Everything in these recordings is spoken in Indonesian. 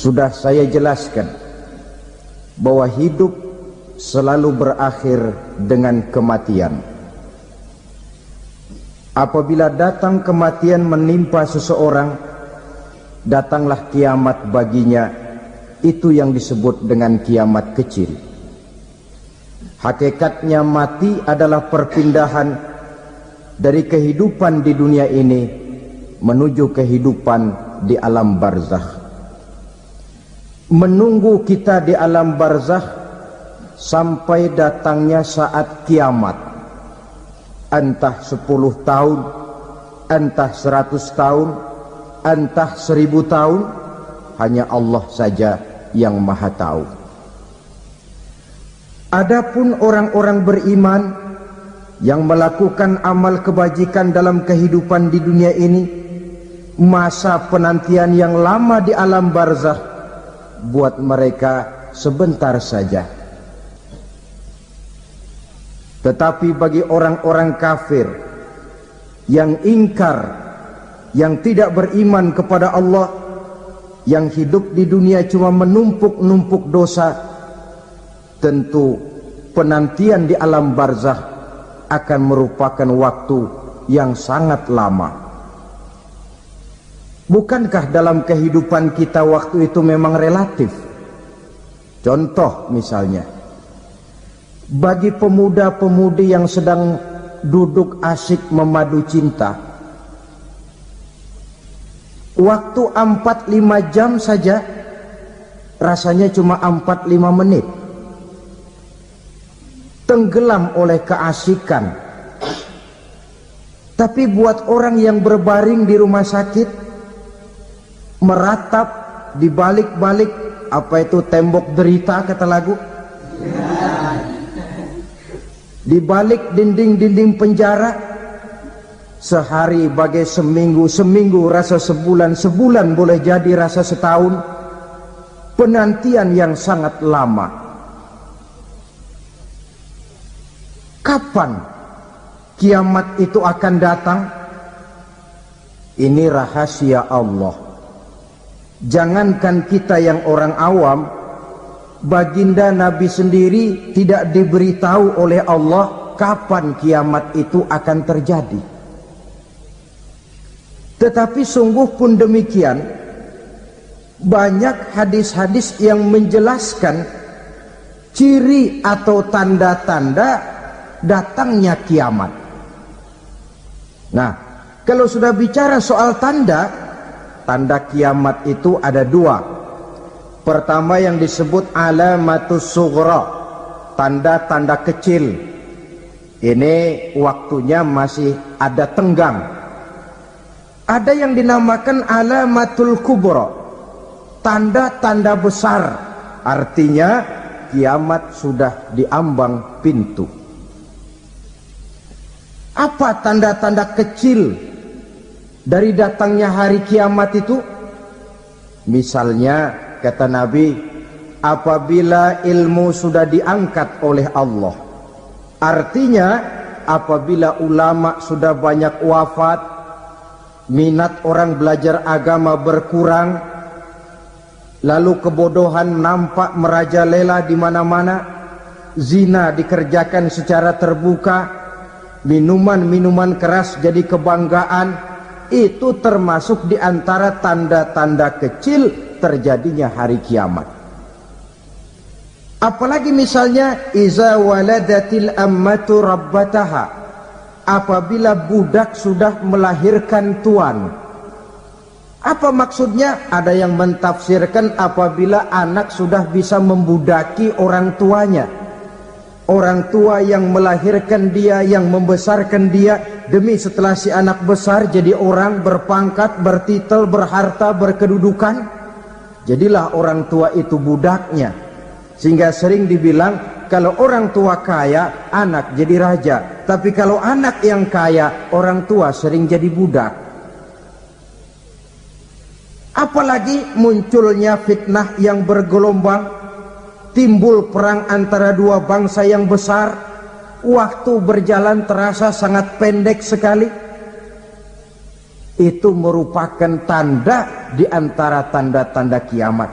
Sudah saya jelaskan bahwa hidup selalu berakhir dengan kematian. Apabila datang kematian menimpa seseorang, datanglah kiamat baginya. Itu yang disebut dengan kiamat kecil. Hakikatnya mati adalah perpindahan dari kehidupan di dunia ini menuju kehidupan di alam barzakh. Menunggu kita di alam barzakh sampai datangnya saat kiamat. Entah 10 tahun, entah 100 tahun, entah 1000 tahun, hanya Allah saja yang maha tahu. Adapun orang-orang beriman yang melakukan amal kebajikan dalam kehidupan di dunia ini, masa penantian yang lama di alam barzakh buat mereka sebentar saja. Tetapi bagi orang-orang kafir yang ingkar, yang tidak beriman kepada Allah, yang hidup di dunia cuma menumpuk-numpuk dosa, tentu penantian di alam barzakh akan merupakan waktu yang sangat lama. Bukankah dalam kehidupan kita waktu itu memang relatif? Contoh misalnya, bagi pemuda-pemudi yang sedang duduk asyik memadu cinta, waktu 4-5 jam saja rasanya cuma 4-5 menit. Tenggelam oleh keasikan. Tapi buat orang yang berbaring di rumah sakit, meratap di balik-balik apa itu tembok derita kata lagu, di balik dinding-dinding penjara, sehari bagai seminggu, seminggu rasa sebulan, sebulan boleh jadi rasa setahun. Penantian yang sangat lama. Kapan kiamat itu akan datang? Ini rahasia Allah. Jangankan kita yang orang awam, baginda Nabi sendiri tidak diberitahu oleh Allah kapan kiamat itu akan terjadi. Tetapi sungguh pun demikian, banyak hadis-hadis yang menjelaskan ciri atau tanda-tanda datangnya kiamat. Nah, kalau sudah bicara soal tanda, tanda kiamat itu ada 2. Pertama yang disebut alamatus sughra, tanda-tanda kecil. Ini waktunya masih ada tenggang. Ada yang dinamakan alamatul kubra, tanda-tanda besar. Artinya kiamat sudah diambang pintu. Apa tanda-tanda kecil dari datangnya hari kiamat itu? Misalnya kata Nabi, apabila ilmu sudah diangkat oleh Allah, artinya apabila ulama sudah banyak wafat, minat orang belajar agama berkurang, lalu kebodohan nampak merajalela di mana-mana, zina dikerjakan secara terbuka, minuman-minuman keras jadi kebanggaan, itu termasuk di antara tanda-tanda kecil terjadinya hari kiamat. Apalagi misalnya iza waladatil ammatu rabbataha, apabila budak sudah melahirkan tuan. Apa maksudnya? Ada yang mentafsirkan apabila anak sudah bisa membudaki orang tuanya. Orang tua yang melahirkan dia, yang membesarkan dia, demi setelah si anak besar jadi orang berpangkat, bertitel, berharta, berkedudukan, jadilah orang tua itu budaknya. Sehingga sering dibilang kalau orang tua kaya, anak jadi raja. Tapi kalau anak yang kaya, orang tua sering jadi budak. Apalagi munculnya fitnah yang bergelombang, timbul perang antara dua bangsa yang besar, waktu berjalan terasa sangat pendek sekali. Itu merupakan tanda di antara tanda-tanda kiamat.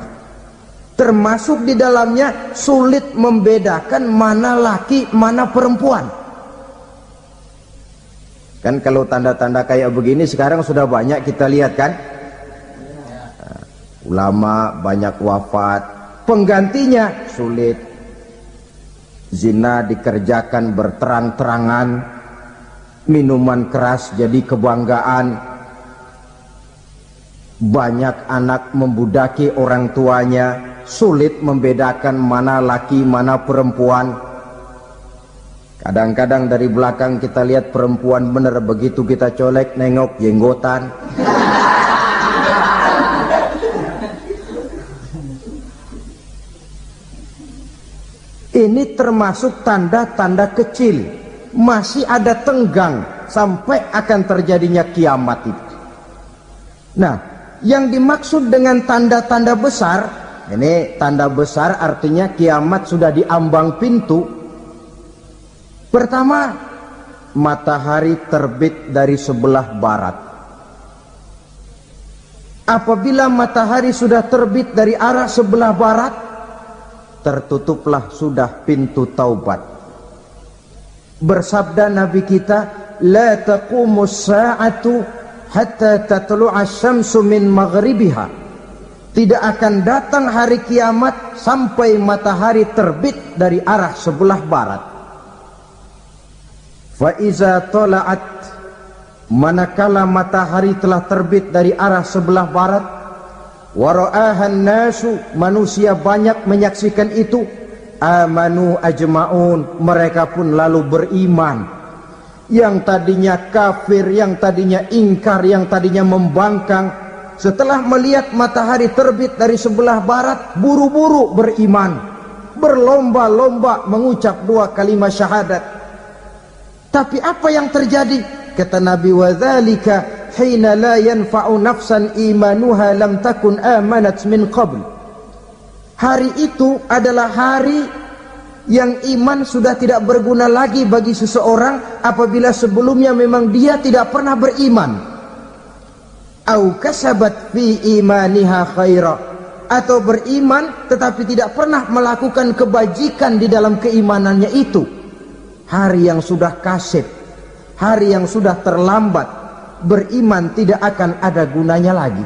Termasuk di dalamnya sulit membedakan mana laki, mana perempuan. Kan kalau tanda-tanda kayak begini sekarang sudah banyak kita lihat kan. Ulama banyak wafat, penggantinya sulit. Zina dikerjakan berterang-terangan, minuman keras jadi kebanggaan, banyak anak membudaki orang tuanya, sulit membedakan mana laki mana perempuan. Kadang-kadang dari belakang kita lihat perempuan bener, begitu kita colek nengok jenggotan. Ini termasuk tanda-tanda kecil, masih ada tenggang sampai akan terjadinya kiamat itu. Nah, yang dimaksud dengan tanda-tanda besar, ini tanda besar artinya kiamat sudah di ambang pintu. Pertama, matahari terbit dari sebelah barat. Apabila matahari sudah terbit dari arah sebelah barat, tertutuplah sudah pintu taubat. Bersabda Nabi kita, la taqumus sa'atu hatta tatlu'a syamsu min maghribiha. Tidak akan datang hari kiamat sampai matahari terbit dari arah sebelah barat. Fa iza tala'at, manakala matahari telah terbit dari arah sebelah barat, wa ra'ahan nasu, manusia banyak menyaksikan itu, amanu ajma'un, mereka pun lalu beriman. Yang tadinya kafir, yang tadinya ingkar, yang tadinya membangkang, setelah melihat matahari terbit dari sebelah barat, buru-buru beriman, berlomba-lomba mengucap dua kalimat syahadat. Tapi apa yang terjadi? Kata Nabi, wa dzalika hina la yanfa'u nafsan imanuha lam takun amanat min qabl. Hari itu adalah hari yang iman sudah tidak berguna lagi bagi seseorang apabila sebelumnya memang dia tidak pernah beriman. Au kasabat fi imaniha khaira, atau beriman tetapi tidak pernah melakukan kebajikan di dalam keimanannya itu. Hari yang sudah kasib, hari yang sudah terlambat, beriman tidak akan ada gunanya lagi.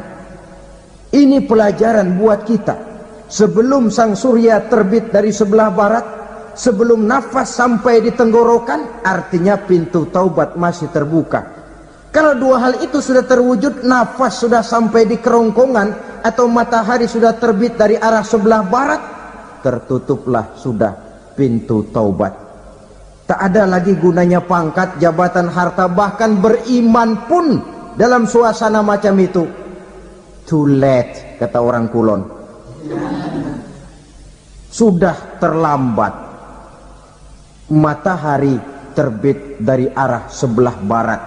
Ini pelajaran buat kita. Sebelum sang surya terbit dari sebelah barat, sebelum nafas sampai di tenggorokan, artinya pintu taubat masih terbuka. Kalau dua hal itu sudah terwujud, nafas sudah sampai di kerongkongan atau matahari sudah terbit dari arah sebelah barat, tertutuplah sudah pintu taubat. Tak ada lagi gunanya pangkat, jabatan, harta, bahkan beriman pun dalam suasana macam itu. Too late, kata orang Kulon. Sudah terlambat. Matahari terbit dari arah sebelah barat.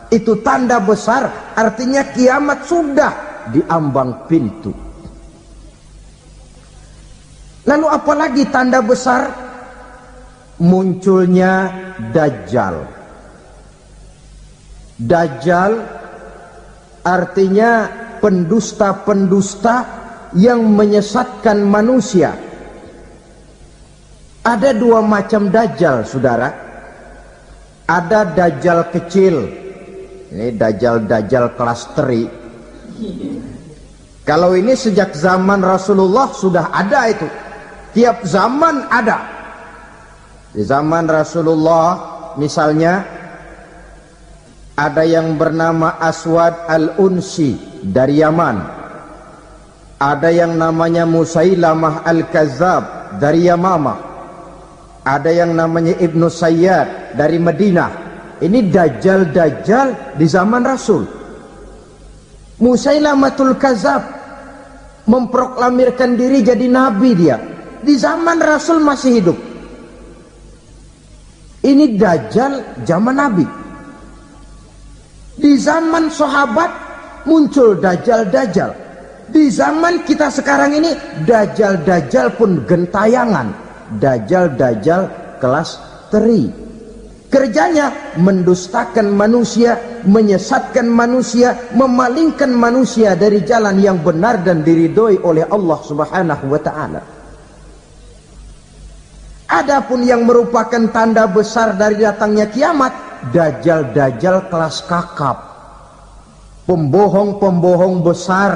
Itu tanda besar, artinya kiamat sudah di ambang pintu. Lalu apalagi tanda besar? Munculnya Dajjal. Dajjal artinya pendusta-pendusta yang menyesatkan manusia. Ada dua macam Dajjal, saudara. Ada Dajjal kecil. Ini Dajjal kelas teri. Kalau ini sejak zaman Rasulullah sudah ada itu. Tiap zaman ada. Di zaman Rasulullah misalnya ada yang bernama Aswad al-Unsi dari Yaman. Ada yang namanya Musailamah al-Kazzab dari Yamamah. Ada yang namanya Ibnu Sayyad dari Madinah. Ini Dajjal di zaman Rasul. Musailamatul Kazzab memproklamirkan diri jadi nabi dia. Di zaman Rasul masih hidup. Ini Dajjal zaman Nabi. Di zaman sahabat muncul Dajjal. Di zaman kita sekarang ini Dajjal pun gentayangan. Dajjal kelas teri. Kerjanya mendustakan manusia, menyesatkan manusia, memalingkan manusia dari jalan yang benar dan diridhoi oleh Allah Subhanahu wa taala. Adapun yang merupakan tanda besar dari datangnya kiamat, dajjal-dajjal kelas kakap, pembohong-pembohong besar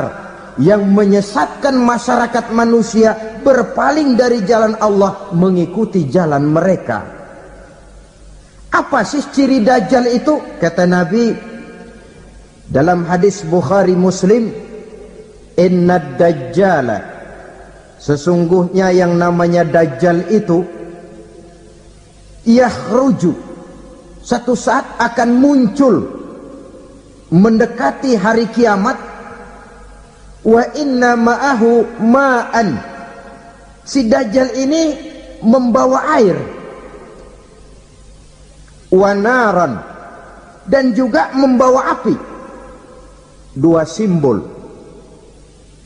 yang menyesatkan masyarakat manusia berpaling dari jalan Allah mengikuti jalan mereka. Apa sih ciri dajjal itu? Kata Nabi dalam hadis Bukhari Muslim, innad dajjala, sesungguhnya yang namanya dajjal itu yakhruju, satu saat akan muncul mendekati hari kiamat, wa inna ma'ahu ma'an, si dajjal ini membawa air, wanaran, dan juga membawa api. Dua simbol.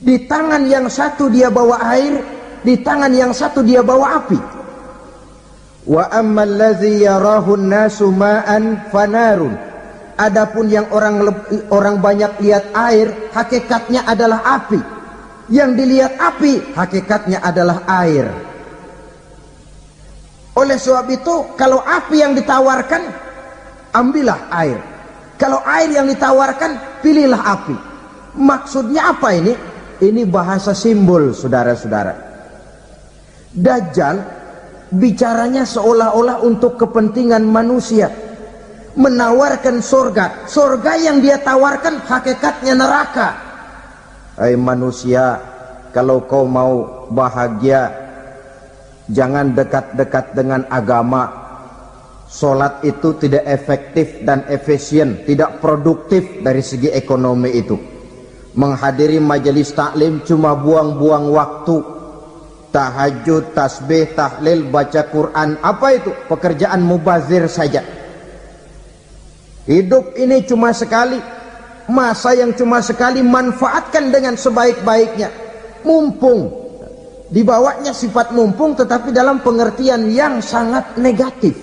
Di tangan yang satu dia bawa air, di tangan yang satu dia bawa api. Wa ammal ladzi yarahu an-nasu ma'an fanarun, adapun yang orang banyak lihat air, hakikatnya adalah api. Yang dilihat api, hakikatnya adalah air. Oleh sebab itu, kalau api yang ditawarkan, ambillah air. Kalau air yang ditawarkan, pilihlah api. Maksudnya apa ini? Ini bahasa simbol, saudara-saudara. Dajjal bicaranya seolah-olah untuk kepentingan manusia, menawarkan surga. Surga yang dia tawarkan hakikatnya neraka. Hai manusia, kalau kau mau bahagia, jangan dekat-dekat dengan agama. Sholat itu tidak efektif dan efisien, tidak produktif dari segi ekonomi itu. Menghadiri majelis taklim cuma buang-buang waktu. Tahajud, tasbih, tahlil, baca Quran, apa itu? Pekerjaan mubazir saja. Hidup ini cuma sekali, masa yang cuma sekali, manfaatkan dengan sebaik-baiknya. Mumpung, dibawanya sifat mumpung tetapi dalam pengertian yang sangat negatif.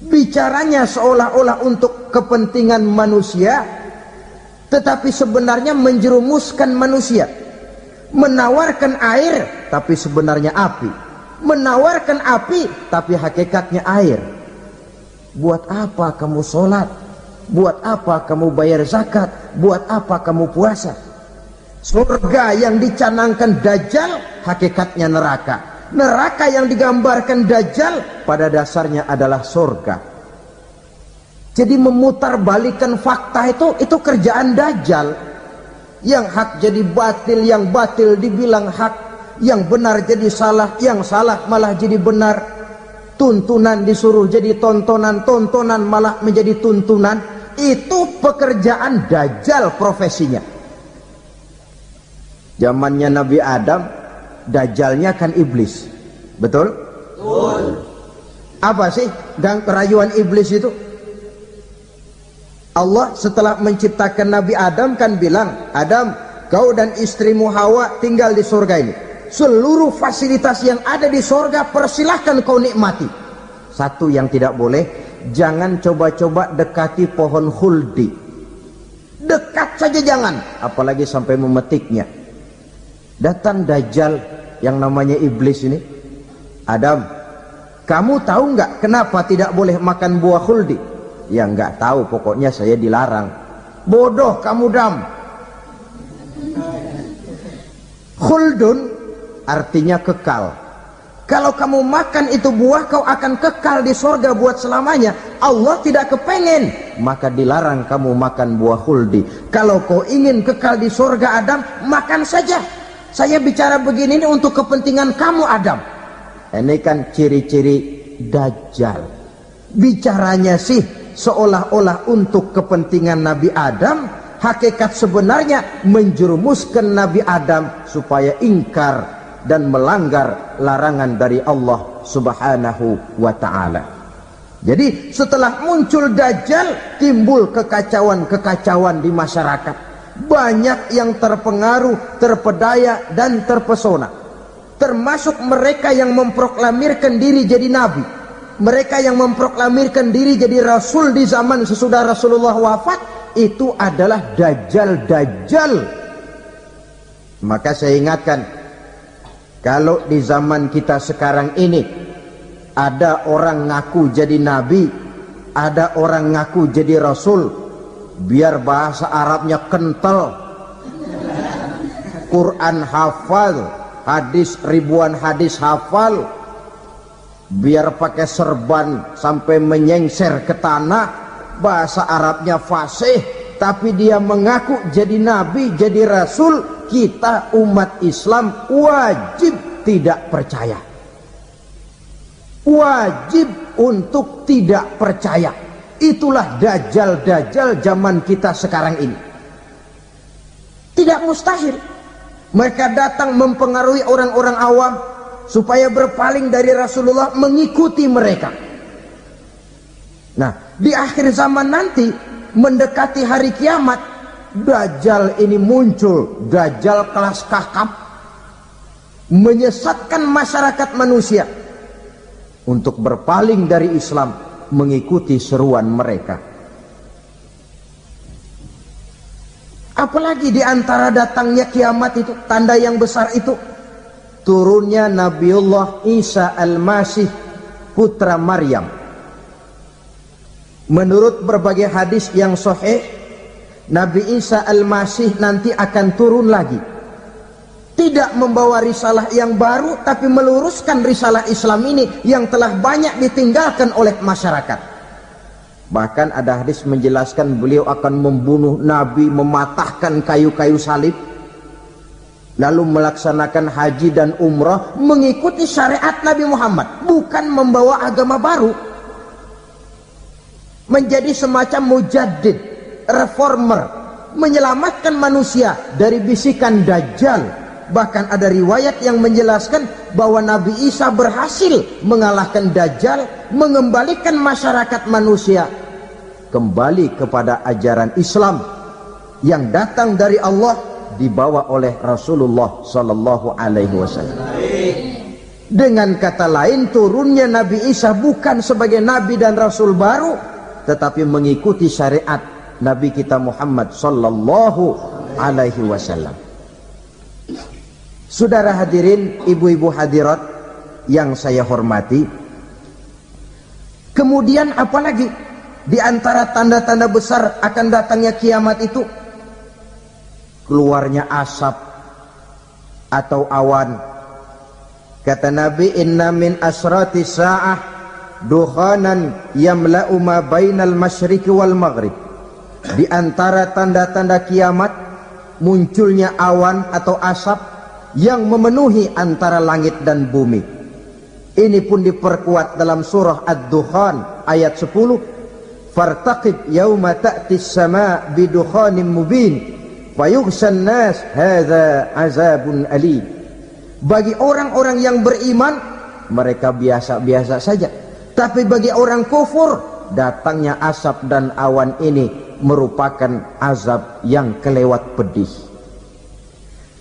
Bicaranya seolah-olah untuk kepentingan manusia, tetapi sebenarnya menjerumuskan manusia. Menawarkan air, tapi sebenarnya api. Menawarkan api, tapi hakikatnya air. Buat apa kamu sholat? Buat apa kamu bayar zakat? Buat apa kamu puasa? Surga yang dicanangkan Dajjal, hakikatnya neraka. Neraka yang digambarkan Dajjal, pada dasarnya adalah surga. Jadi memutarbalikkan fakta itu kerjaan Dajjal. Yang hak jadi batil, yang batil dibilang hak, yang benar jadi salah, yang salah malah jadi benar. Tuntunan disuruh jadi tontonan, tontonan malah menjadi tuntunan. Itu pekerjaan Dajjal profesinya. Zamannya Nabi Adam, Dajjalnya kan iblis. Betul? Betul. Apa sih rayuan iblis itu? Allah setelah menciptakan Nabi Adam kan bilang, Adam, kau dan istrimu Hawa tinggal di surga ini. Seluruh fasilitas yang ada di surga persilahkan kau nikmati. Satu yang tidak boleh, jangan coba-coba dekati pohon khuldi. Dekat saja jangan, apalagi sampai memetiknya. Datang Dajjal yang namanya iblis ini, Adam, kamu tahu nggak kenapa tidak boleh makan buah khuldi? Ya nggak tahu, pokoknya saya dilarang. Bodoh kamu Dam. Khuldun artinya kekal. Kalau kamu makan itu buah, kau akan kekal di surga buat selamanya. Allah tidak kepengen, maka dilarang kamu makan buah khuldi. Kalau kau ingin kekal di surga Adam, makan saja. Saya bicara begini ini untuk kepentingan kamu Adam. Ini kan ciri-ciri Dajjal. Bicaranya sih seolah-olah untuk kepentingan Nabi Adam, hakikat sebenarnya menjerumuskan Nabi Adam supaya ingkar dan melanggar larangan dari Allah Subhanahu wa ta'ala. Jadi setelah muncul Dajjal, timbul kekacauan-kekacauan di masyarakat. Banyak yang terpengaruh, terpedaya dan terpesona, termasuk mereka yang memproklamirkan diri jadi nabi. mereka yang memproklamirkan diri jadi rasul di zaman sesudah Rasulullah wafat, itu adalah dajjal-dajjal. Maka saya ingatkan, kalau di zaman kita sekarang ini ada orang ngaku jadi nabi, ada orang ngaku jadi rasul, biar bahasa Arabnya kental, Quran hafal, hadis ribuan hadis hafal, biar pakai serban sampai menyengser ke tanah, bahasa Arabnya fasih, tapi dia mengaku jadi nabi, jadi rasul, kita umat Islam wajib tidak percaya, wajib untuk tidak percaya. Itulah dajjal-dajjal zaman kita sekarang ini. Tidak mustahil mereka datang mempengaruhi orang-orang awam supaya berpaling dari Rasulullah, mengikuti mereka. Nah, di akhir zaman nanti, mendekati hari kiamat, dajjal ini muncul, dajjal kelas kakap, menyesatkan masyarakat manusia untuk berpaling dari Islam, mengikuti seruan mereka. Apalagi di antara datangnya kiamat itu, tanda yang besar itu, turunnya Nabiullah Isa Al-Masih, putra Maryam. Menurut berbagai hadis yang sahih, Nabi Isa Al-Masih nanti akan turun lagi, tidak membawa risalah yang baru, tapi meluruskan risalah Islam ini yang telah banyak ditinggalkan oleh masyarakat. Bahkan ada hadis menjelaskan beliau akan membunuh Nabi, mematahkan kayu-kayu salib, lalu melaksanakan haji dan umrah mengikuti syariat Nabi Muhammad, bukan membawa agama baru, menjadi semacam mujaddid, reformer, menyelamatkan manusia dari bisikan dajjal. Bahkan ada riwayat yang menjelaskan bahwa Nabi Isa berhasil mengalahkan dajjal, mengembalikan masyarakat manusia kembali kepada ajaran Islam yang datang dari Allah, dibawa oleh Rasulullah sallallahu alaihi wasallam. Dengan kata lain, turunnya Nabi Isa bukan sebagai nabi dan rasul baru, tetapi mengikuti syariat Nabi kita Muhammad sallallahu alaihi wasallam. Saudara hadirin, ibu-ibu hadirat yang saya hormati, kemudian apalagi di antara tanda-tanda besar akan datangnya kiamat itu? Keluarnya asap atau awan. Kata Nabi, inna min asrati sa'ah dukhanan yamla'u ma bainal masyriqi wal maghrib. Di antara tanda-tanda kiamat, munculnya awan atau asap yang memenuhi antara langit dan bumi. Ini pun diperkuat dalam surah Ad-Dukhan ayat 10, fartaqib yauma ta'ti as-sama' bidukhanin mubin fayughshan nas hadza azabun alim. Bagi orang-orang yang beriman, mereka biasa-biasa saja, tapi bagi orang kufur, datangnya asap dan awan ini merupakan azab yang kelewat pedih.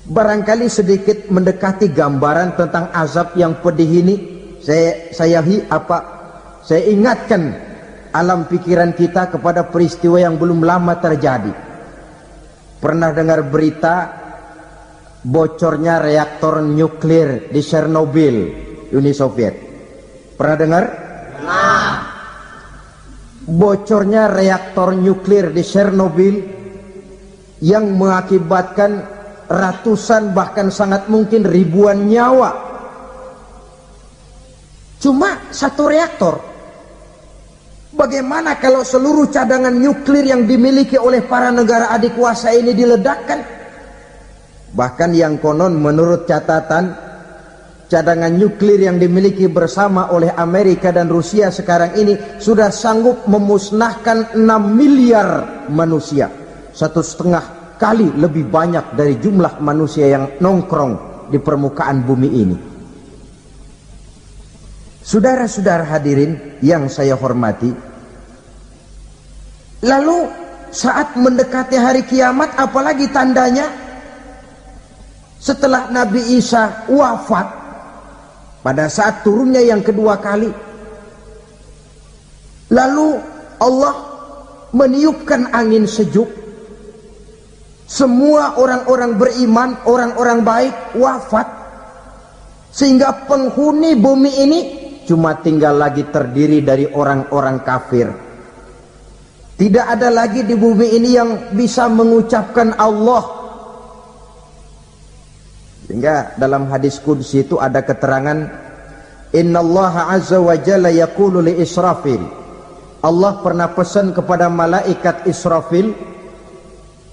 Barangkali sedikit mendekati gambaran tentang azab yang pedih ini, saya ingatkan alam pikiran kita kepada peristiwa yang belum lama terjadi. Pernah dengar berita bocornya reaktor nuklir di Chernobyl, Uni Soviet? Pernah dengar? Nah. Bocornya reaktor nuklir di Chernobyl yang mengakibatkan ratusan bahkan sangat mungkin ribuan nyawa. Cuma satu reaktor. Bagaimana kalau seluruh cadangan nuklir yang dimiliki oleh para negara adik kuasa ini diledakkan? Bahkan yang konon menurut catatan, cadangan nuklir yang dimiliki bersama oleh Amerika dan Rusia sekarang ini sudah sanggup memusnahkan 6 miliar manusia, 1,5 kali lebih banyak dari jumlah manusia yang nongkrong di permukaan bumi ini. Saudara-saudara hadirin yang saya hormati, lalu saat mendekati hari kiamat, apalagi tandanya? Setelah Nabi Isa wafat, pada saat turunnya yang kedua kali, Lalu Allah meniupkan angin sejuk. Semua orang-orang beriman, orang-orang baik wafat. Sehingga penghuni bumi ini cuma tinggal lagi terdiri dari orang-orang kafir. Tidak ada lagi di bumi ini yang bisa mengucapkan Allah. Sehingga dalam hadis qudsi itu ada keterangan, innallaha azza wa jalla yaqulu li Israfil. Allah pernah pesan kepada malaikat Israfil.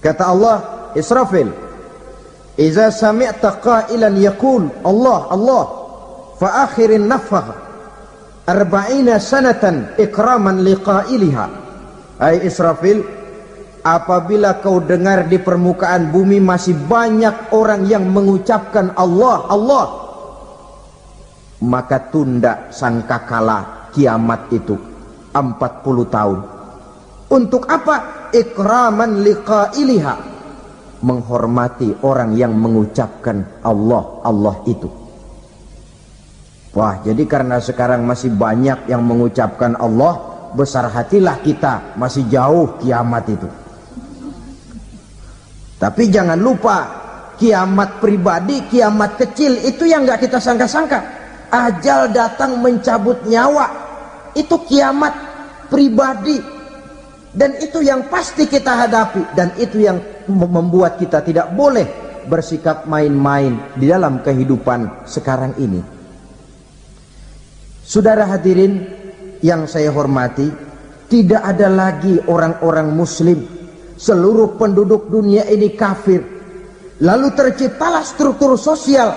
Kata Allah, Israfil, iza sami'ta qailan yaqul Allah Allah fa akhirin nafakh 40 sanatan ikraman liqailiha. Hai Israfil, apabila kau dengar di permukaan bumi masih banyak orang yang mengucapkan Allah Allah, maka tunda sangkakala kiamat itu 40 tahun. Untuk apa? Ikraman liqailiha, menghormati orang yang mengucapkan Allah Allah itu. Wah, jadi karena sekarang masih banyak yang mengucapkan Allah, besar hatilah kita, masih jauh kiamat itu. Tapi jangan lupa, kiamat pribadi, kiamat kecil itu yang nggak kita sangka-sangka. Ajal datang mencabut nyawa, itu kiamat pribadi. Dan itu yang pasti kita hadapi. Dan itu yang membuat kita tidak boleh bersikap main-main di dalam kehidupan sekarang ini. Saudara hadirin yang saya hormati, tidak ada lagi orang-orang muslim. Seluruh penduduk dunia ini kafir. Lalu terciptalah struktur sosial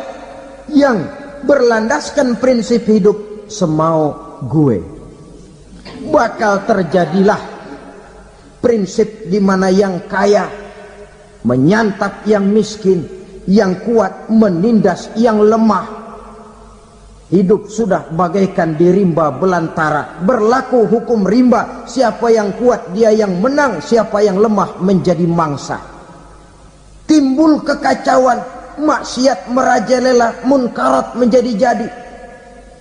yang berlandaskan prinsip hidup semau gue. Bakal terjadilah prinsip di mana yang kaya menyantap yang miskin, yang kuat menindas yang lemah. Hidup sudah bagaikan di rimba belantara, berlaku hukum rimba. Siapa yang kuat dia yang menang, siapa yang lemah menjadi mangsa. Timbul kekacauan, maksiat merajalela, munkarat menjadi-jadi,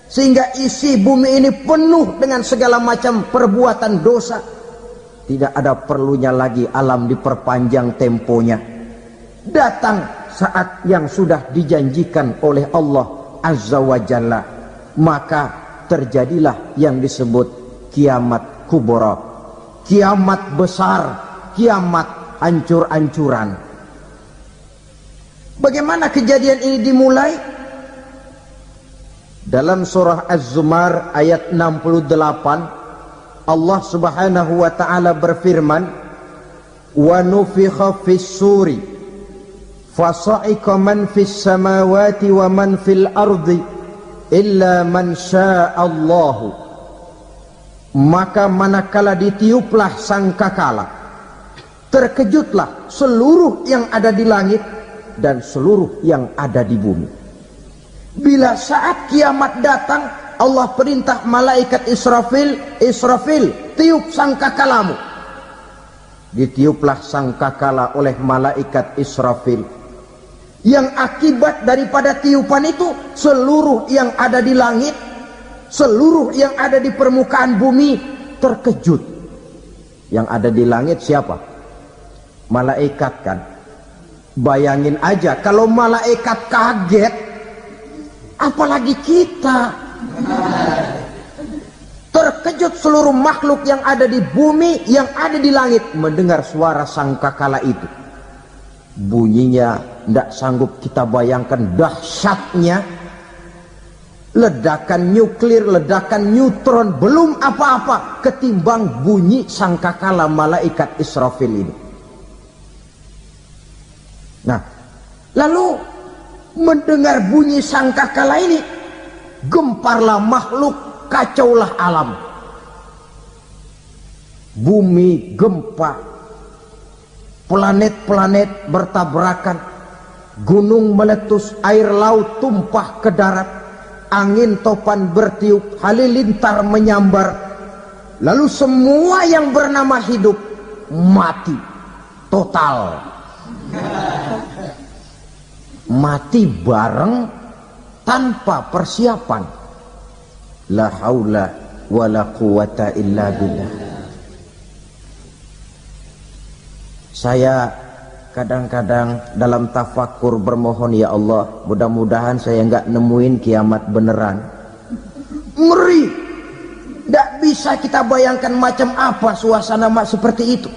sehingga isi bumi ini penuh dengan segala macam perbuatan dosa. Tidak ada perlunya lagi alam diperpanjang temponya. Datang saat yang sudah dijanjikan oleh Allah Azza wa Jalla, maka terjadilah yang disebut kiamat kubra, kiamat besar, kiamat hancur-hancuran. Bagaimana kejadian ini dimulai? Dalam surah Az-Zumar ayat 68, Allah subhanahu wa ta'ala berfirman, wa nufikha fis suri fasa'iqa man fis samawati wa man fil ardi illa man sya'allahu. Maka manakala ditiuplah sangkakala, terkejutlah seluruh yang ada di langit dan seluruh yang ada di bumi. Bila saat kiamat datang, Allah perintah malaikat Israfil, Israfil, tiup sangkakalamu. Ditiuplah sangkakala oleh malaikat Israfil. Yang akibat daripada tiupan itu, seluruh yang ada di langit, seluruh yang ada di permukaan bumi terkejut. Yang ada di langit siapa? Malaikat kan. Bayangin aja kalau malaikat kaget, apalagi kita. Terkejut seluruh makhluk yang ada di bumi, yang ada di langit mendengar suara sangkakala itu. Bunyinya tidak sanggup kita bayangkan dahsyatnya. Ledakan nuklir, ledakan neutron, belum apa-apa ketimbang bunyi sangkakala malaikat Israfil ini. Nah, lalu mendengar bunyi sangkakala ini, gemparlah makhluk, kacaulah alam. Bumi gempa, planet-planet bertabrakan, gunung meletus, air laut tumpah ke darat, angin topan bertiup, halilintar menyambar. Lalu semua yang bernama hidup mati total. Mati bareng tanpa persiapan. La haula wala quwata illa billah. Saya kadang-kadang dalam tafakur bermohon, ya Allah, mudah-mudahan saya enggak nemuin kiamat beneran. Ngeri. Tidak bisa kita bayangkan macam apa suasana seperti itu.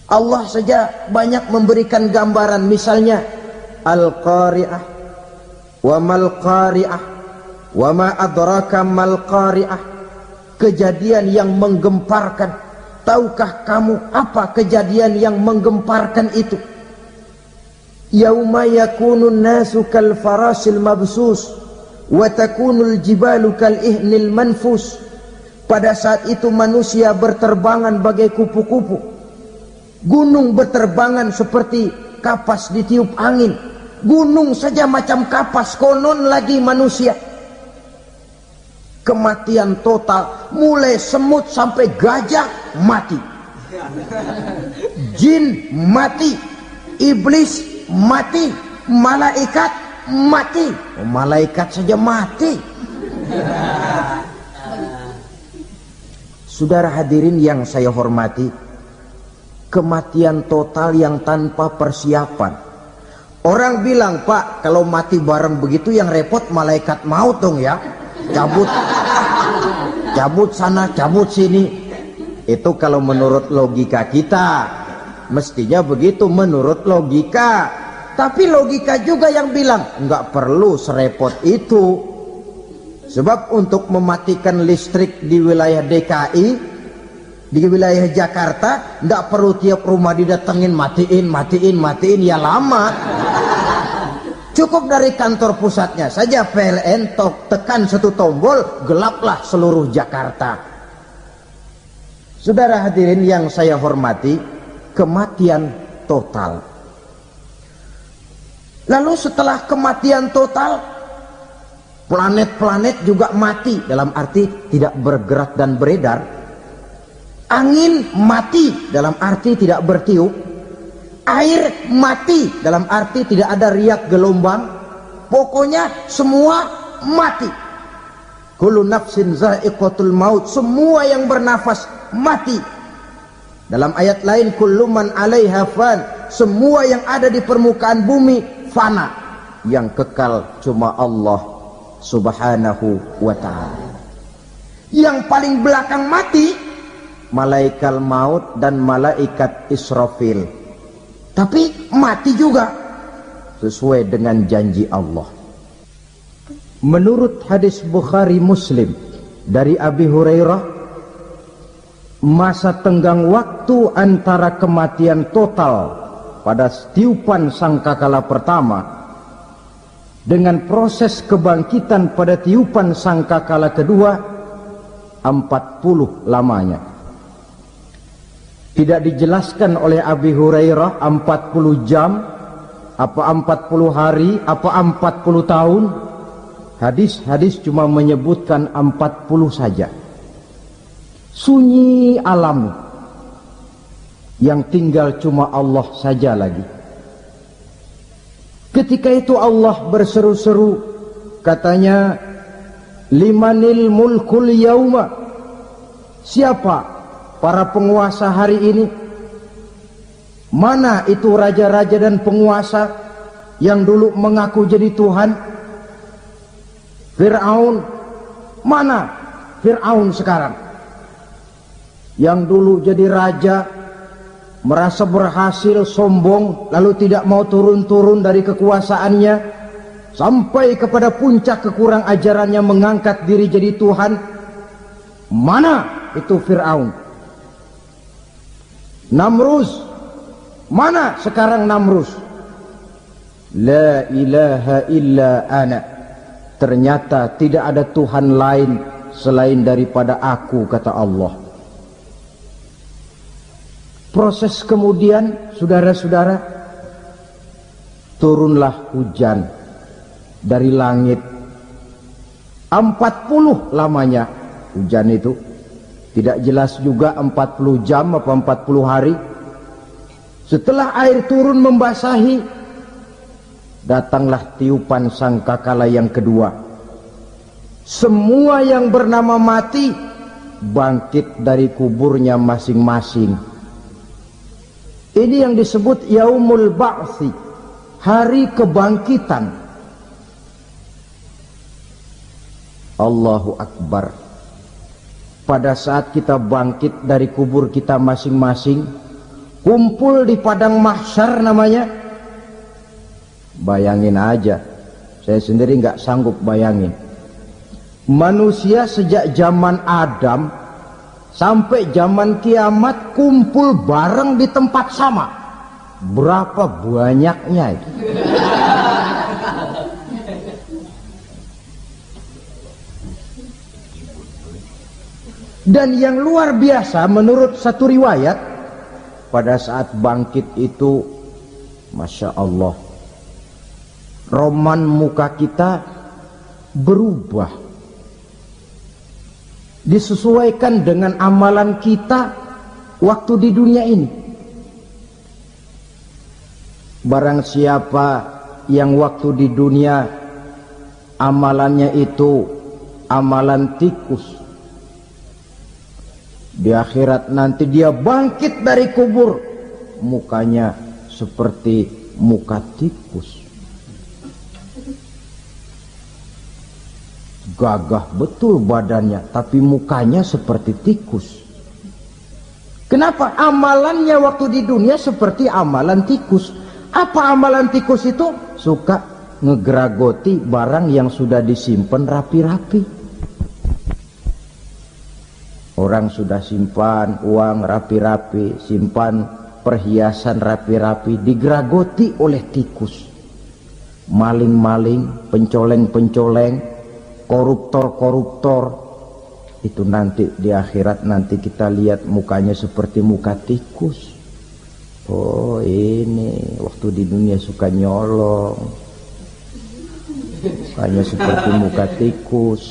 Allah saja banyak memberikan gambaran, misalnya Al-Qari'ah, wa mal qari'ah, wa ma adraka mal qari'ah. Kejadian yang menggemparkan. Tahukah kamu apa kejadian yang menggemparkan itu? Yauma yakunun nasu kal farasil mabsus wa takunul jibalu kal ihnil manfus. Pada saat itu manusia berterbangan bagai kupu-kupu, gunung berterbangan seperti kapas ditiup angin. Gunung saja macam kapas, konon lagi manusia. Kematian total, mulai semut sampai gajah mati, jin mati, iblis mati, malaikat mati. Oh, malaikat saja mati. Saudara hadirin yang saya hormati, kematian total yang tanpa persiapan. Orang bilang, Pak, kalau mati bareng begitu yang repot malaikat maut dong ya. Cabut sana, cabut sini. Itu kalau menurut logika kita, mestinya begitu menurut logika. Tapi logika juga yang bilang nggak perlu serepot itu. Sebab untuk mematikan listrik di wilayah DKI, di wilayah Jakarta, nggak perlu tiap rumah didatengin matiin ya lama. Cukup dari kantor pusatnya saja PLN, tekan satu tombol, gelaplah seluruh Jakarta. Saudara hadirin yang saya hormati, kematian total. Lalu setelah kematian total, planet-planet juga mati, dalam arti tidak bergerak dan beredar. Angin mati, dalam arti tidak bertiup. Air mati, dalam arti tidak ada riak gelombang. Pokoknya semua mati. Kullu nafsin za'iqatul maut, semua yang bernafas mati. Dalam ayat lain, kullu man 'alaiha fan, semua yang ada di permukaan bumi fana. Yang kekal cuma Allah Subhanahu wa ta'ala. Yang paling belakang mati malaikat maut dan malaikat Israfil. Tapi mati juga sesuai dengan janji Allah. Menurut hadis Bukhari Muslim dari Abi Hurairah, masa tenggang waktu antara kematian total pada tiupan sangkakala pertama dengan proses kebangkitan pada tiupan sangkakala kedua 40 lamanya. Tidak dijelaskan oleh Abi Hurairah 40 jam, apa 40 hari, apa 40 tahun. Hadis-hadis cuma menyebutkan 40 saja. Sunyi alam, yang tinggal cuma Allah saja lagi. Ketika itu Allah berseru-seru, katanya, limanil mulkul yauma. Siapa para penguasa hari ini? Mana itu raja-raja dan penguasa yang dulu mengaku jadi Tuhan? Fir'aun. Mana Fir'aun sekarang? Yang dulu jadi raja, merasa berhasil, sombong, lalu tidak mau turun-turun dari kekuasaannya, sampai kepada puncak kekurang ajarannya mengangkat diri jadi Tuhan. Mana itu Fir'aun? Namrus. Mana sekarang Namrus? La ilaha illa ana. Ternyata tidak ada Tuhan lain selain daripada aku, kata Allah. Proses kemudian, saudara-saudara, turunlah hujan dari langit. 40 lamanya hujan itu. Tidak jelas juga 40 jam apa 40 hari. Setelah air turun membasahi, datanglah tiupan sangkakala yang kedua. Semua yang bernama mati bangkit dari kuburnya masing-masing. Ini yang disebut yaumul ba'tsi, hari kebangkitan. Allahu Akbar. Pada saat kita bangkit dari kubur kita masing-masing, kumpul di padang mahsyar namanya. Bayangin aja, saya sendiri nggak sanggup bayangin. Manusia sejak zaman Adam sampai zaman kiamat kumpul bareng di tempat sama. Berapa banyaknya itu? Dan yang luar biasa menurut satu riwayat, pada saat bangkit itu, Masya Allah, roman muka kita berubah, disesuaikan dengan amalan kita waktu di dunia ini. Barang siapa yang waktu di dunia amalannya itu amalan tikus, di akhirat nanti dia bangkit dari kubur, mukanya seperti muka tikus. Gagah betul badannya, tapi mukanya seperti tikus. Kenapa? Amalannya waktu di dunia seperti amalan tikus. Apa amalan tikus itu? Suka ngegeragoti barang yang sudah disimpan rapi-rapi. Orang sudah simpan uang rapi-rapi, simpan perhiasan rapi-rapi, digeragoti oleh tikus. Maling-maling, pencoleng-pencoleng, koruptor-koruptor, itu nanti di akhirat nanti kita lihat mukanya seperti muka tikus. Oh, ini waktu di dunia suka nyolong, mukanya seperti muka tikus.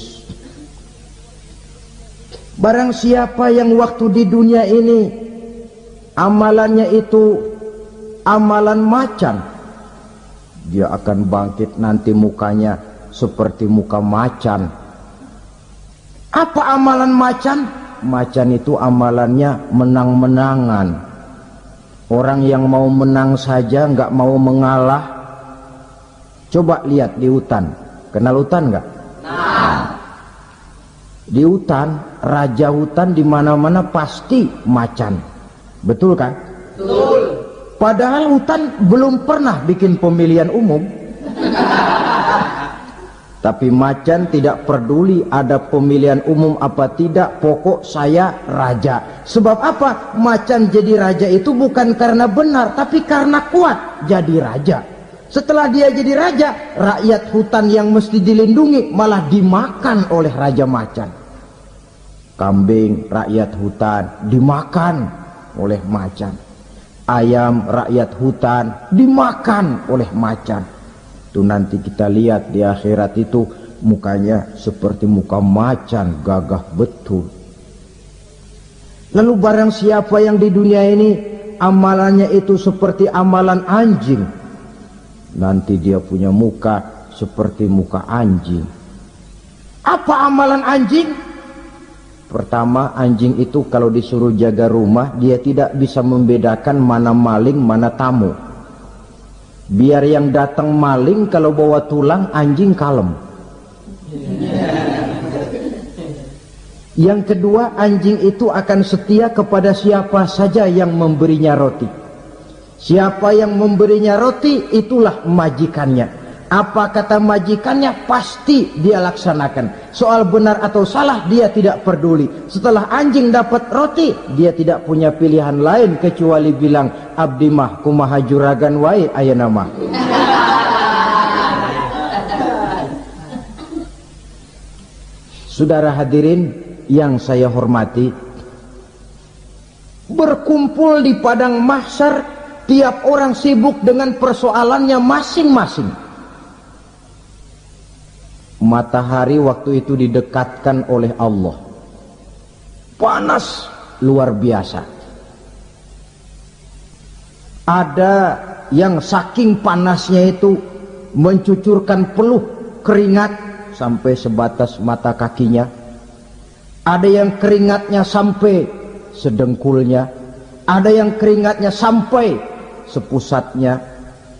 Barang siapa yang waktu di dunia ini amalannya itu amalan macan, dia akan bangkit nanti mukanya seperti muka macan. Apa amalan macan? Macan itu amalannya menang-menangan. Orang yang mau menang saja nggak mau mengalah. Coba lihat di hutan, kenal hutan nggak? Nah. Di hutan, raja hutan di mana-mana pasti macan, betul kan? Betul. Padahal hutan belum pernah bikin pemilihan umum. Tapi macan tidak peduli ada pemilihan umum apa tidak, pokok saya raja. Sebab apa? Macan jadi raja itu bukan karena benar, tapi karena kuat jadi raja. Setelah dia jadi raja, rakyat hutan yang mesti dilindungi malah dimakan oleh raja macan. Kambing rakyat hutan dimakan oleh macan. Ayam rakyat hutan dimakan oleh macan. Itu nanti kita lihat di akhirat itu mukanya seperti muka macan, gagah betul. Lalu barang siapa yang di dunia ini amalannya itu seperti amalan anjing, nanti dia punya muka seperti muka anjing. Apa amalan anjing? Pertama, anjing itu kalau disuruh jaga rumah, dia tidak bisa membedakan mana maling mana tamu. Biar yang datang maling kalau bawa tulang, anjing kalem. Yang kedua, anjing itu akan setia kepada siapa saja yang memberinya roti. Siapa yang memberinya roti, itulah majikannya. Apa kata majikannya, pasti dia laksanakan. Soal benar atau salah, dia tidak peduli. Setelah anjing dapat roti, dia tidak punya pilihan lain kecuali bilang, abdi mah kumaha juragan wae ayeuna mah. Saudara hadirin yang saya hormati, berkumpul di padang mahsyar, tiap orang sibuk dengan persoalannya masing-masing. Matahari waktu itu didekatkan oleh Allah, panas luar biasa. Ada yang saking panasnya itu mencucurkan peluh keringat sampai sebatas mata kakinya, ada yang keringatnya sampai sedengkulnya, ada yang keringatnya sampai sepusatnya,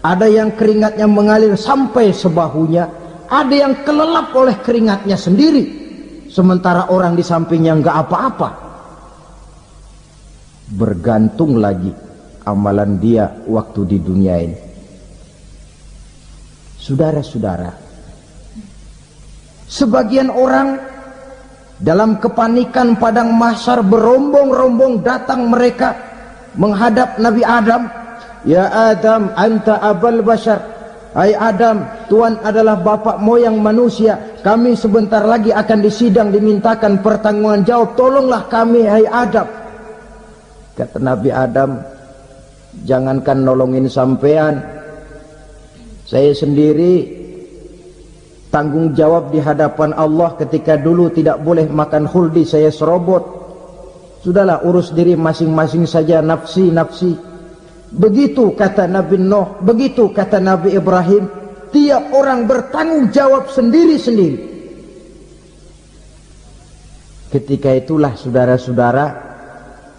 ada yang keringatnya mengalir sampai sebahunya, ada yang kelelap oleh keringatnya sendiri, sementara orang di sampingnya nggak apa-apa. Bergantung lagi amalan dia waktu di dunia ini. Saudara-saudara, sebagian orang dalam kepanikan padang mahsyar berombong-rombong datang mereka menghadap Nabi Adam. Ya Adam, anta abal bashar. Hai Adam, Tuhan adalah bapak moyang manusia. Kami sebentar lagi akan disidang, dimintakan pertanggungan jawab. Tolonglah kami, hai Adam. Kata Nabi Adam, jangankan nolongin sampean, saya sendiri tanggung jawab di hadapan Allah. Ketika dulu tidak boleh makan khuldi, saya serobot. Sudahlah, urus diri masing-masing saja, nafsi. Begitu kata Nabi Nuh, begitu kata Nabi Ibrahim. Tiap orang bertanggung jawab sendiri-sendiri. Ketika itulah saudara-saudara,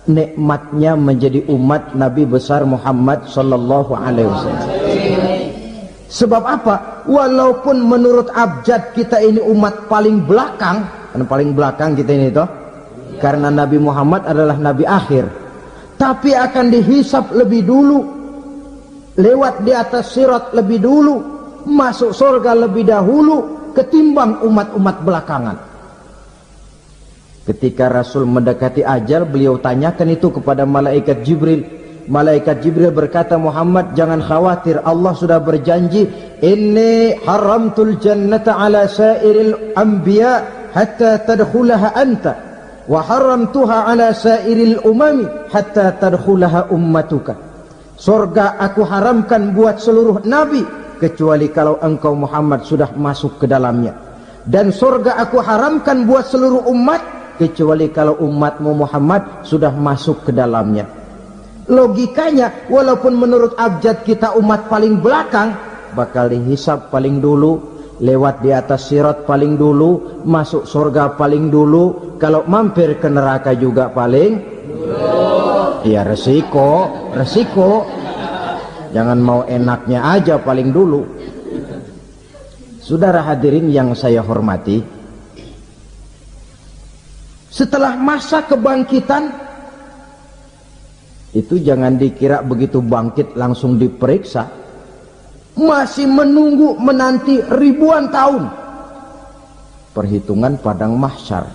nikmatnya menjadi umat Nabi besar Muhammad sallallahu alaihi wasallam. Sebab apa? Walaupun menurut abjad kita ini umat paling belakang, kan paling belakang kita ini toh, karena Nabi Muhammad adalah Nabi akhir, tapi akan dihisap lebih dulu, lewat di atas sirat lebih dulu, masuk surga lebih dahulu ketimbang umat-umat belakangan. Ketika Rasul mendekati ajal, beliau tanyakan itu kepada malaikat Jibril. Malaikat Jibril berkata, Muhammad jangan khawatir, Allah sudah berjanji, inni haramtul jannata ala sairil anbiya hatta tadkhulaha anta wa haramtuha ala sairil umami hatta tadkhulaha ummatuka. Surga aku haramkan buat seluruh nabi kecuali kalau engkau Muhammad sudah masuk ke dalamnya, dan surga aku haramkan buat seluruh umat kecuali kalau umatmu Muhammad sudah masuk ke dalamnya. Logikanya, walaupun menurut abjad kita umat paling belakang, bakal dihisap paling dulu, lewat di atas sirat paling dulu, masuk surga paling dulu, kalau mampir ke neraka juga paling dulu. Ya resiko. Jangan mau enaknya aja paling dulu. Saudara hadirin yang saya hormati, setelah masa kebangkitan itu jangan dikira begitu bangkit langsung diperiksa, masih menunggu menanti ribuan tahun perhitungan padang mahsyar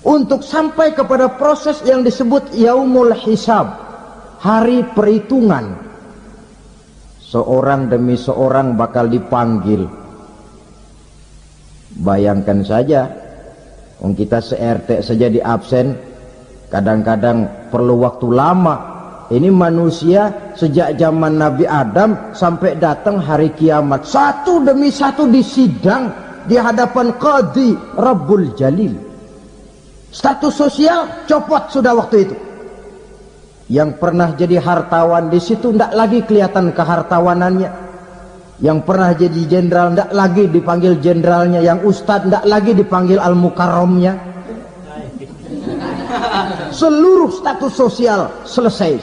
untuk sampai kepada proses yang disebut yaumul hisab, hari perhitungan. Seorang demi seorang bakal dipanggil. Bayangkan saja, kita se-RT saja di absen, kadang-kadang perlu waktu lama. Ini manusia sejak zaman Nabi Adam sampai datang hari kiamat, satu demi satu disidang di hadapan Qadhi Rabbul Jalil. Status sosial copot sudah waktu itu. Yang pernah jadi hartawan di situ tidak lagi kelihatan kehartawanannya. Yang pernah jadi jenderal tidak lagi dipanggil jenderalnya. Yang ustadz tidak lagi dipanggil al-mukarramnya. Seluruh status sosial selesai.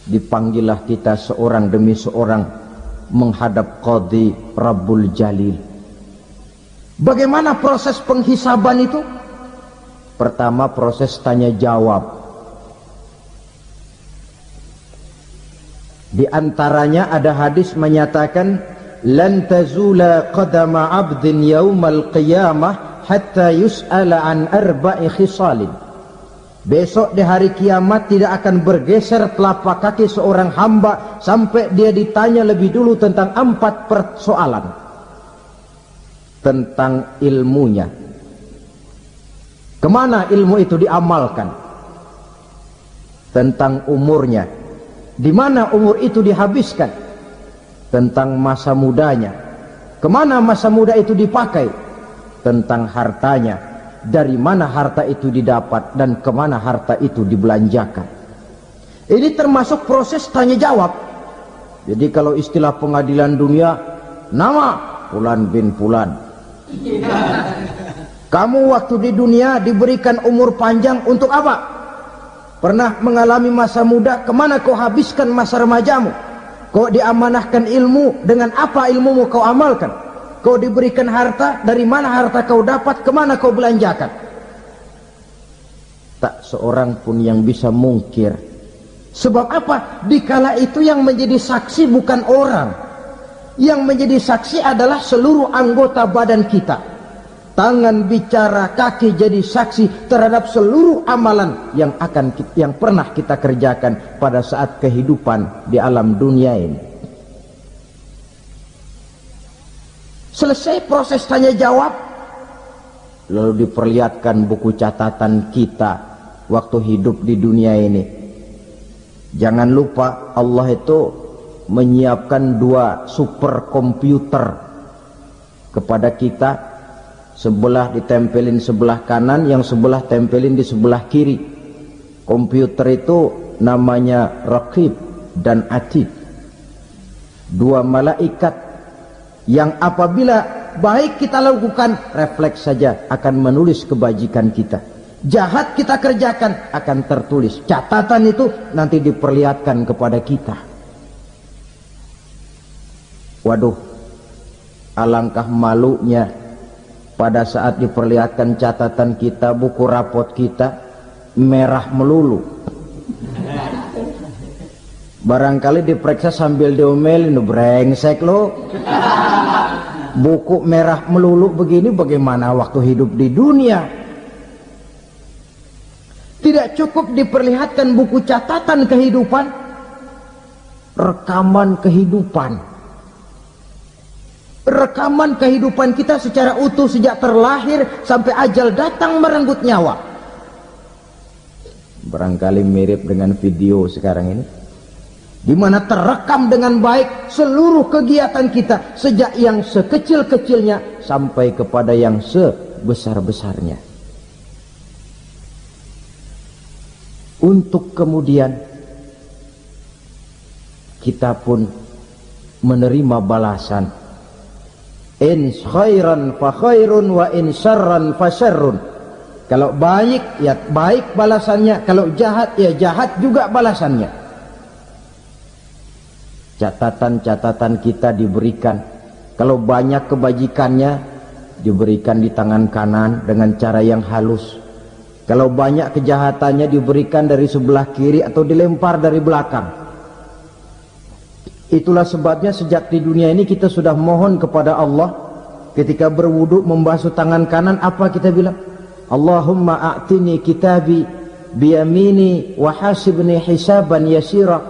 Dipanggillah kita seorang demi seorang menghadap Qadhi Rabbul Jalil. Bagaimana proses penghisaban itu? Pertama, proses tanya jawab. Di antaranya ada hadis menyatakan, lan tazula qadama 'abdin yaumal qiyamah hatta yus'ala an arba'i khisalin. Besok di hari kiamat tidak akan bergeser telapak kaki seorang hamba sampai dia ditanya lebih dulu tentang 4 persoalan. Tentang ilmunya, kemana ilmu itu diamalkan. Tentang umurnya, di mana umur itu dihabiskan. Tentang masa mudanya, kemana masa muda itu dipakai. Tentang hartanya, dari mana harta itu didapat dan kemana harta itu dibelanjakan. Ini termasuk proses tanya jawab. Jadi kalau istilah pengadilan dunia, nama Fulan bin Fulan. Kamu waktu di dunia diberikan umur panjang untuk apa? Pernah mengalami masa muda, kemana kau habiskan masa remajamu? Kau diamanahkan ilmu, dengan apa ilmumu kau amalkan? Kau diberikan harta, dari mana harta kau dapat, kemana kau belanjakan? Tak seorang pun yang bisa mungkir. Sebab apa? Dikala itu yang menjadi saksi bukan orang. Yang menjadi saksi adalah seluruh anggota badan kita. Tangan bicara, kaki jadi saksi terhadap seluruh amalan yang pernah kita kerjakan pada saat kehidupan di alam dunia ini. Selesai proses tanya jawab, lalu diperlihatkan buku catatan kita waktu hidup di dunia ini. Jangan lupa Allah itu menyiapkan 2 superkomputer kepada kita. Sebelah ditempelin sebelah kanan, yang sebelah tempelin di sebelah kiri. Komputer itu namanya Raqib dan Atid. 2 malaikat yang apabila baik kita lakukan, refleks saja akan menulis kebajikan kita. Jahat kita kerjakan, akan tertulis. Catatan itu nanti diperlihatkan kepada kita. Waduh, alangkah malunya pada saat diperlihatkan catatan kita, buku rapot kita merah melulu. Barangkali diperiksa sambil diomelin, brengsek lo. Buku merah melulu begini, bagaimana waktu hidup di dunia? Tidak cukup diperlihatkan buku catatan kehidupan, rekaman kehidupan. Rekaman kehidupan kita secara utuh sejak terlahir sampai ajal datang merenggut nyawa. Barangkali mirip dengan video sekarang ini, di mana terekam dengan baik seluruh kegiatan kita sejak yang sekecil-kecilnya sampai kepada yang sebesar-besarnya. Untuk kemudian kita pun menerima balasan. In khairan fa khairun wa in syarran fa syarrun. Kalau baik ya baik balasannya, kalau jahat ya jahat juga balasannya. Catatan-catatan kita diberikan. Kalau banyak kebajikannya diberikan di tangan kanan dengan cara yang halus. Kalau banyak kejahatannya diberikan dari sebelah kiri atau dilempar dari belakang. Itulah sebabnya sejak di dunia ini kita sudah mohon kepada Allah. Ketika berwudu membasuh tangan kanan, apa kita bilang? Allahumma a'tini kitabi biyamini wa hasibni hisaban yasira.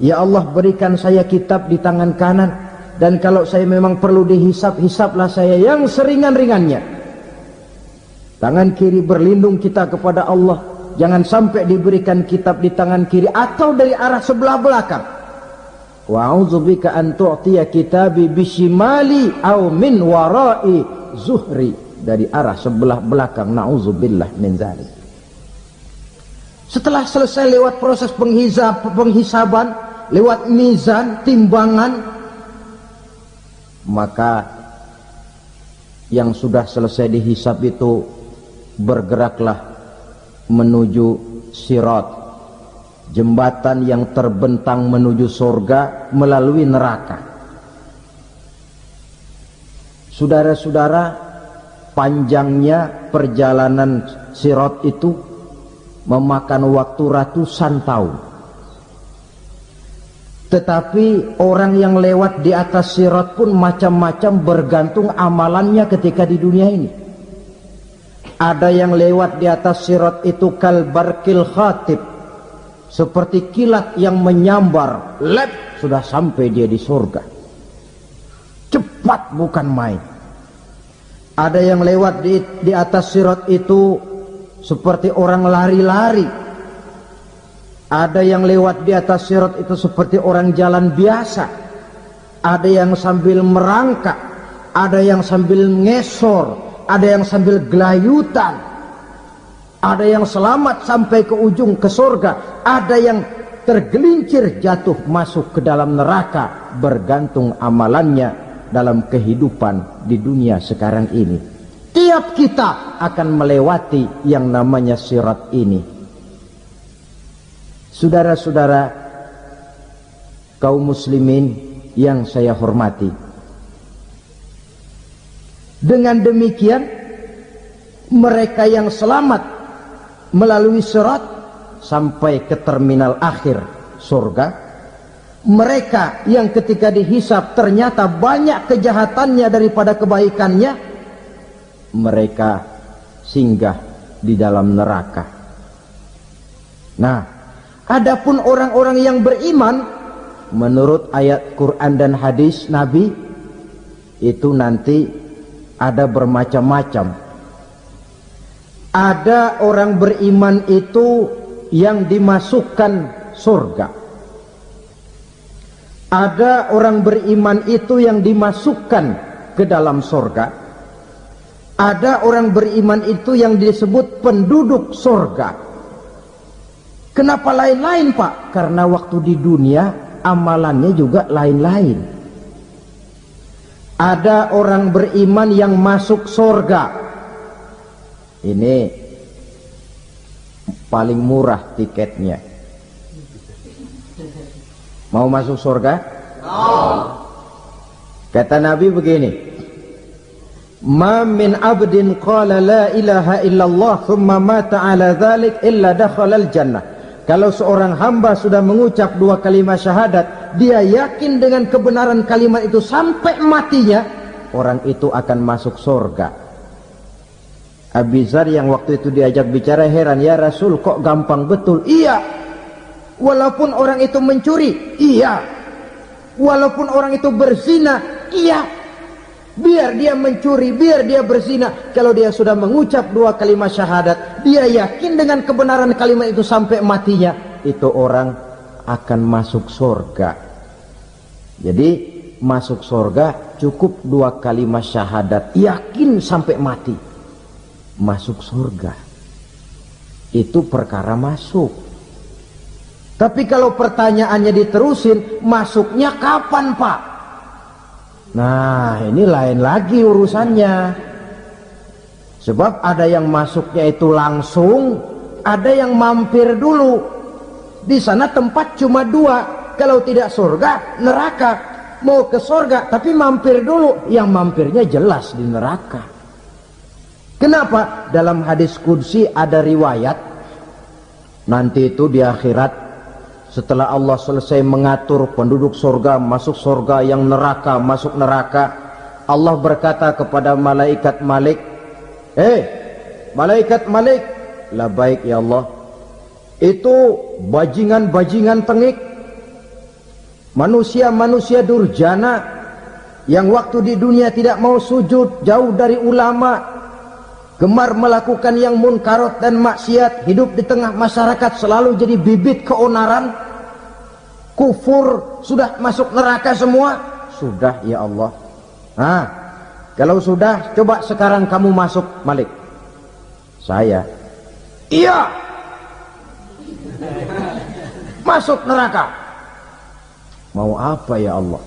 Ya Allah, berikan saya kitab di tangan kanan, dan kalau saya memang perlu dihisab, hisablah saya yang seringan-ringannya. Tangan kiri berlindung kita kepada Allah, jangan sampai diberikan kitab di tangan kiri atau dari arah sebelah belakang. Wa a'udzubika an tu'tiya kitabi bishimali aw min wara'i zuhri, dari arah sebelah belakang. Na'udzubillah min dzalik. Setelah selesai lewat proses penghisaban, lewat mizan, timbangan, maka yang sudah selesai dihisab itu bergeraklah menuju sirat, jembatan yang terbentang menuju surga melalui neraka. Saudara-saudara, panjangnya perjalanan sirat itu memakan waktu ratusan tahun. Tetapi orang yang lewat di atas sirat pun macam-macam, bergantung amalannya ketika di dunia ini. Ada yang lewat di atas sirat itu kal barqil khatib, seperti kilat yang menyambar, lep, sudah sampai dia di surga. Cepat bukan main. Ada yang lewat di atas sirat itu seperti orang lari-lari. Ada yang lewat di atas sirat itu seperti orang jalan biasa. Ada yang sambil merangkak, ada yang sambil ngesor, ada yang sambil gelayutan, ada yang selamat sampai ke ujung ke surga, ada yang tergelincir jatuh masuk ke dalam neraka, bergantung amalannya dalam kehidupan di dunia sekarang ini. Tiap kita akan melewati yang namanya sirat ini. Saudara-saudara kaum muslimin yang saya hormati, dengan demikian mereka yang selamat melalui sirat sampai ke terminal akhir surga, mereka yang ketika dihisab ternyata banyak kejahatannya daripada kebaikannya, mereka singgah di dalam neraka. Nah, adapun orang-orang yang beriman menurut ayat Quran dan hadis Nabi itu nanti ada bermacam-macam. Ada orang beriman itu yang dimasukkan surga. Ada orang beriman itu yang dimasukkan ke dalam surga. Ada orang beriman itu yang disebut penduduk surga. Kenapa lain-lain, Pak? Karena waktu di dunia amalannya juga lain-lain. Ada orang beriman yang masuk surga. Ini paling murah tiketnya. Mau masuk surga? Kata Nabi begini, ma min abdin qala la ilaha illallah thumma mata ala dhalik illa dakhala al-jannah. Kalau seorang hamba sudah mengucap dua kalimat syahadat, dia yakin dengan kebenaran kalimat itu sampai matinya, orang itu akan masuk surga. Abi Dzar yang waktu itu diajak bicara heran, ya Rasul kok gampang betul? Iya, walaupun orang itu mencuri, iya, walaupun orang itu berzina, iya, biar dia mencuri, biar dia berzina, kalau dia sudah mengucap dua kalimat syahadat, dia yakin dengan kebenaran kalimat itu sampai matinya, itu orang akan masuk surga. Jadi masuk surga cukup dua kalimat syahadat, yakin sampai mati, masuk surga. Itu perkara masuk. Tapi kalau pertanyaannya diterusin, masuknya kapan, Pak? Nah, ini lain lagi urusannya. Sebab ada yang masuknya itu langsung, ada yang mampir dulu. Di sana tempat cuma dua, kalau tidak surga, neraka. Mau ke surga tapi mampir dulu, yang mampirnya jelas di neraka. Kenapa? Dalam hadis qudsi ada riwayat, nanti itu di akhirat, setelah Allah selesai mengatur penduduk surga masuk surga, yang neraka masuk neraka, Allah berkata kepada malaikat Malik, malaikat Malik, labaik ya Allah, itu bajingan-bajingan tengik, manusia-manusia durjana yang waktu di dunia tidak mau sujud, jauh dari ulama, gemar melakukan yang munkarat dan maksiat, hidup di tengah masyarakat selalu jadi bibit keonaran, kufur, sudah masuk neraka semua. Sudah ya Allah. Nah, kalau sudah, coba sekarang kamu masuk, Malik. Saya, iya, masuk neraka. Mau apa ya Allah?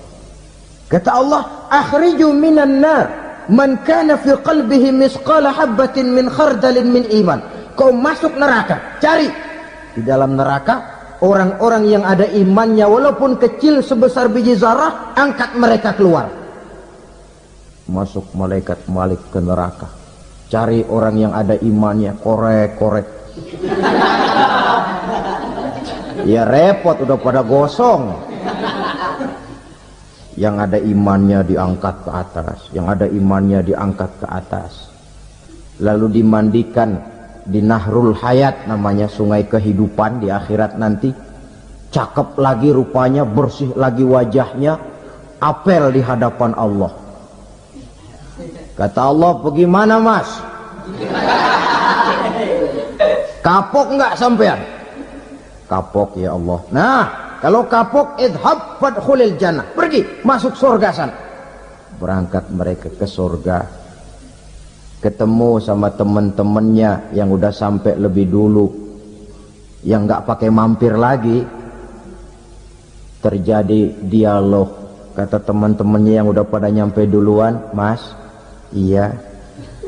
Kata Allah, akhriju minan nar man kana fi qalbihi misqala habatin min khardalin min iman. Kau masuk neraka, cari di dalam neraka orang-orang yang ada imannya walaupun kecil sebesar biji zarah, angkat mereka keluar. Masuk malaikat Malik ke neraka, cari orang yang ada imannya, korek-korek. Ya repot, udah pada gosong. Yang ada imannya diangkat ke atas, yang ada imannya diangkat ke atas, lalu dimandikan di Nahrul Hayat, namanya sungai kehidupan di akhirat nanti. Cakep lagi rupanya, bersih lagi wajahnya, apel di hadapan Allah. Kata Allah, bagaimana mas? Kapok nggak sampean? Kapok ya Allah. Nah, kalau kapok, idhab fadkhulil jannah, pergi masuk surga sana. Berangkat mereka ke surga, ketemu sama teman-temannya yang udah sampai lebih dulu, yang nggak pakai mampir lagi. Terjadi dialog, Kata teman-temannya yang udah pada nyampe duluan, Mas, iya,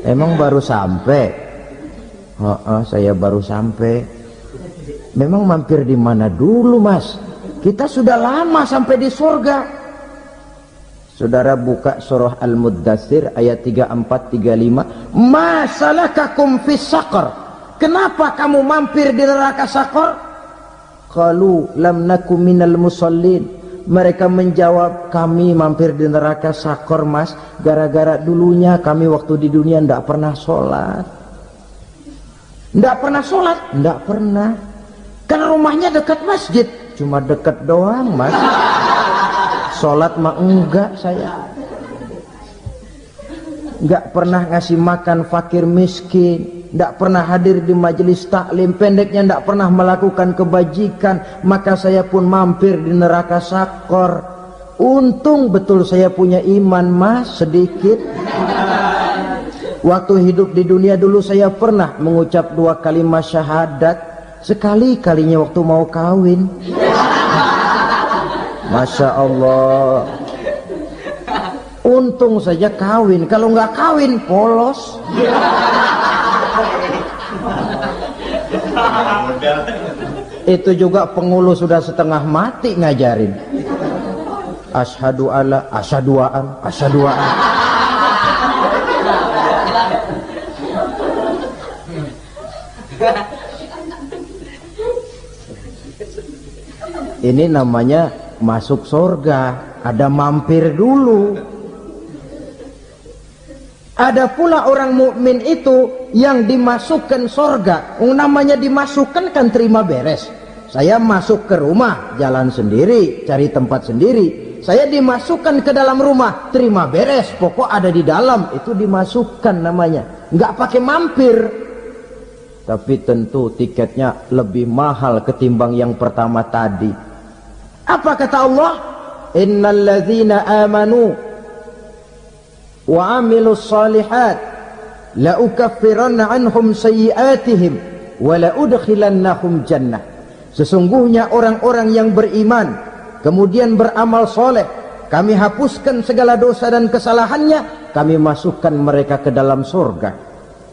emang baru sampai? Saya baru sampai. Memang mampir di mana dulu, Mas? Kita sudah lama sampai di surga. Saudara buka surah Al-Muddatsir ayat 34-35. Masalakakum fis saqar? Kenapa kamu mampir di neraka Saqar? Qalu lam naku minal musallin. Mereka menjawab, kami mampir di neraka Saqar, Mas, gara-gara dulunya kami waktu di dunia tidak pernah sholat. Tidak pernah sholat? Tidak pernah. Kan rumahnya dekat masjid. Cuma dekat doang, Mas. Sholat mah enggak saya. Enggak pernah ngasih makan fakir miskin, enggak pernah hadir di majelis taklim, pendeknya enggak pernah melakukan kebajikan. Maka saya pun mampir di neraka Saqar. Untung betul saya punya iman, Mas, sedikit. Waktu hidup di dunia dulu saya pernah mengucap 2 kalimat syahadat. Sekali-kalinya waktu mau kawin. Masya Allah. Untung saja kawin. Kalau nggak kawin polos. Itu juga pengulu sudah setengah mati ngajarin. Asyhadu alla, asyaduaan, asyaduaan. Ini namanya masuk surga, ada mampir dulu. Ada pula orang mukmin itu yang dimasukkan surga. Namanya dimasukkan kan terima beres. Saya masuk ke rumah, jalan sendiri, cari tempat sendiri. Saya dimasukkan ke dalam rumah, terima beres, pokok ada di dalam, itu dimasukkan namanya. Nggak pakai mampir. Tapi tentu tiketnya lebih mahal ketimbang yang pertama tadi. Apa kata Allah? Innal ladzina amanu wa amilus salihat la ukaffiranna anhum sayyi'atihim wa la udkhilannahum jannah. Sesungguhnya orang-orang yang beriman kemudian beramal soleh, kami hapuskan segala dosa dan kesalahannya, kami masukkan mereka ke dalam surga.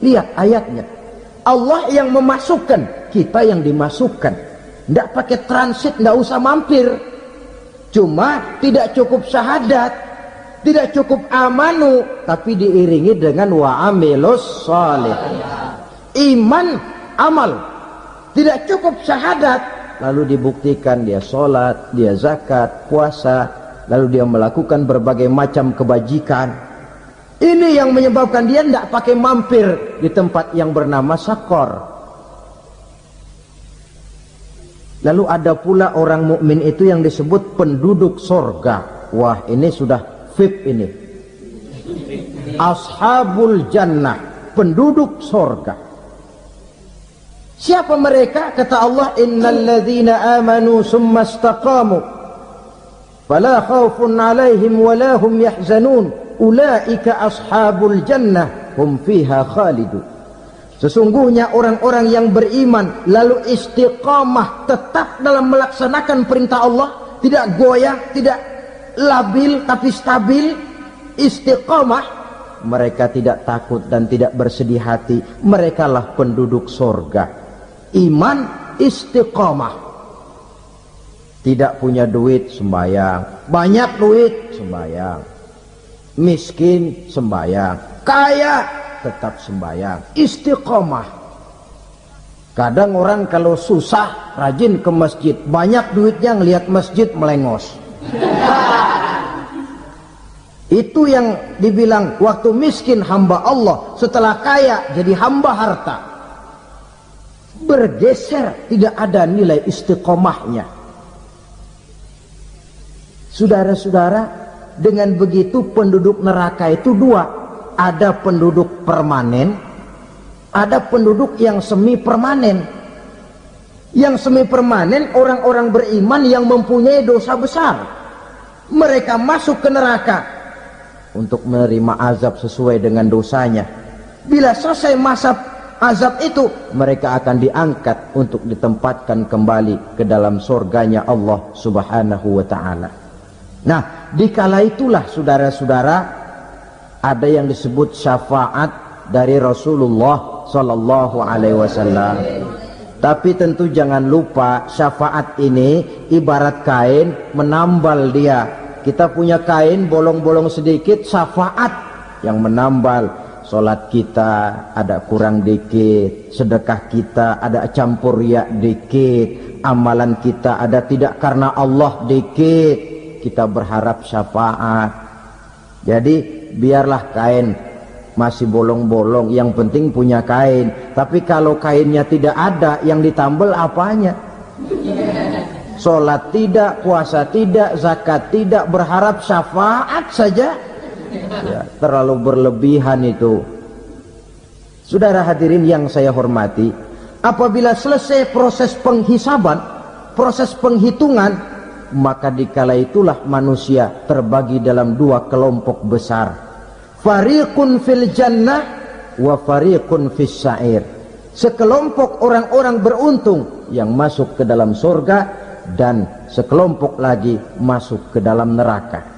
Lihat ayatnya. Allah yang memasukkan, kita yang dimasukkan. Tidak pakai transit, tidak usah mampir. Cuma tidak cukup syahadat, tidak cukup amanu, tapi diiringi dengan wa'amilus salih. Iman, amal. Tidak cukup syahadat, lalu dibuktikan dia sholat, dia zakat, puasa, lalu dia melakukan berbagai macam kebajikan. Ini yang menyebabkan dia tidak pakai mampir di tempat yang bernama Saqar. Lalu ada pula orang mukmin itu yang disebut penduduk sorga. Wah, ini sudah VIP ini. Ashabul jannah, penduduk sorga. Siapa mereka? Kata Allah, innal ladzina amanu summa istaqamu fala khaufun alaihim wala hum yahzanun ulaika ashabul jannah hum fiha khalidun. Sesungguhnya orang-orang yang beriman lalu istiqamah, tetap dalam melaksanakan perintah Allah, tidak goyah, tidak labil tapi stabil, istiqamah, mereka tidak takut dan tidak bersedih hati. Merekalah penduduk surga. Iman, istiqamah. Tidak punya duit, sembahyang. Banyak duit, sembahyang. Miskin, sembahyang. Kaya, tetap sembahyang. Istiqomah. Kadang orang kalau susah rajin ke masjid, banyak duitnya ngelihat masjid melengos. Itu yang dibilang waktu miskin hamba Allah, setelah kaya jadi hamba harta. Bergeser, tidak ada nilai istiqomahnya. Saudara-saudara, dengan begitu penduduk neraka itu dua. Ada penduduk permanen, ada penduduk yang semi permanen. Yang semi permanen orang-orang beriman yang mempunyai dosa besar. Mereka masuk ke neraka untuk menerima azab sesuai dengan dosanya. Bila selesai masa azab itu, mereka akan diangkat untuk ditempatkan kembali ke dalam surganya Allah Subhanahu wa ta'ala. Nah, dikala itulah saudara-saudara ada yang disebut syafaat dari Rasulullah Sallallahu Alaihi Wasallam. Tapi tentu jangan lupa syafaat ini ibarat kain menambal dia. Kita punya kain bolong-bolong sedikit, syafaat yang menambal. Sholat kita ada kurang dikit, sedekah kita ada campur riak dikit, amalan kita ada tidak karena Allah dikit, kita berharap syafaat. Jadi biarlah kain masih bolong-bolong, yang penting punya kain. Tapi kalau kainnya tidak ada, yang ditambal apanya? Sholat tidak, puasa tidak, zakat tidak, berharap syafaat saja. Ya, terlalu berlebihan itu. Saudara hadirin yang saya hormati, apabila selesai proses penghisaban, proses penghitungan, maka dikala itulah manusia terbagi dalam dua kelompok besar. Fariqun fil jannah wa fariqun fis sa'ir. Sekelompok orang-orang beruntung yang masuk ke dalam surga, dan sekelompok lagi masuk ke dalam neraka.